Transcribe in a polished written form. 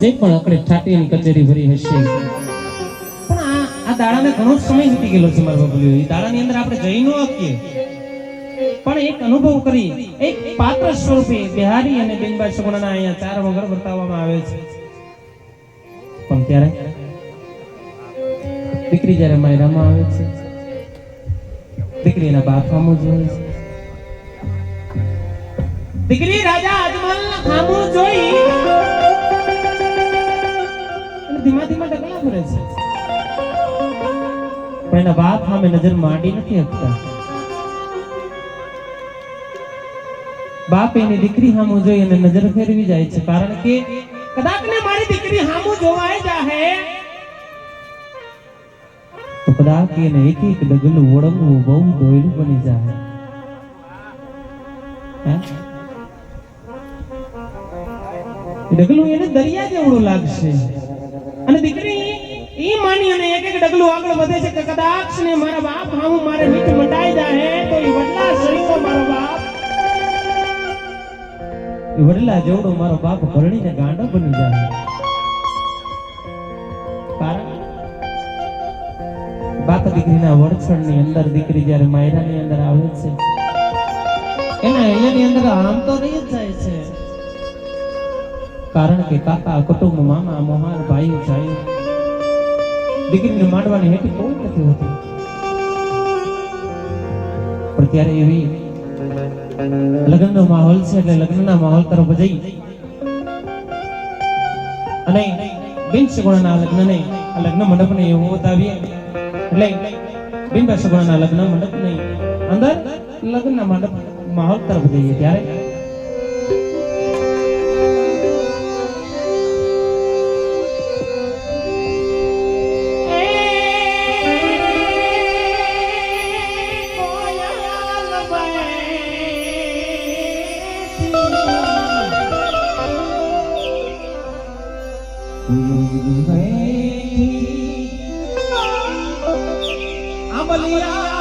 જે પણ આપણે ઠાટીની કચેરી ભરી હશે પણ આ દાડાને ઘણો સમય વીતી ગયેલો છે મારા બાબુલીઓ. એ દાડાની અંદર આપણે જઈ ન શકીએ પણ એક અનુભવ કરી એક પાત્ર સ્વરૂપે બિહારી અને બેનબા સગુણાના અહીંયા ચાર વગર બતાવવામાં આવે છે. પણ ત્યારે દીકરી જ્યારે માયરામાં આવે છે, દીકરી એના બાપ સામુ જોઈ છે. દીકરી રાજા અજમલ સામુ જોઈ ધીમા ધીમા ડગલા ભરે છે, પણ એના બાપ સામે નજર માંડી નથી શકતા. બાપ એની દીકરી સામુ જોઈ અને નજર ફેરવી જાય છે, કારણ કે કદાચ ને મારી દીકરી સામુ જોવાય જાહે તો કદાચ એને એક એક ડગલું ઓળંગવું બહુ દોયડું બની જાય. ડગલું એને દરિયા જેવડું લાગશે અને દીકરી ઈ માની અને એક એક ડગલું આગળ વધે છે કે કદાચ ને મારા બાપ હામું મારે મીઠ મંડાઈ જાય તો ઈ વડલા સરીતો મારો બાપ, ઈ વડલા જેવડો મારો બાપ ભરણીને ગાંડો બની જાય. કારણ બાપ દીકરીના વડછણની અંદર દીકરી જ્યારે માયરાની અંદર આવે છે એના અહીંયાની અંદર આમ તો રહી જ જાય છે, કારણ કે કાકા કુટુંબ મામા મોહાર ભાઈ જાય દીકરીને માંડવાની હેઠી કોઈ નથી હોતી. પણ ત્યારે એવી લગ્નનો માહોલ છે એટલે લગ્નના માહોલ તરફ જઈ અને બિન સગુણાના લગ્નને લગ્ન મંડપને એવું બતાવીએ એટલે બિન સગુણાના લગ્ન મંડપની અંદર લગ્નના મંડપ માહોલ તરફ જઈએ ત્યારે Amalia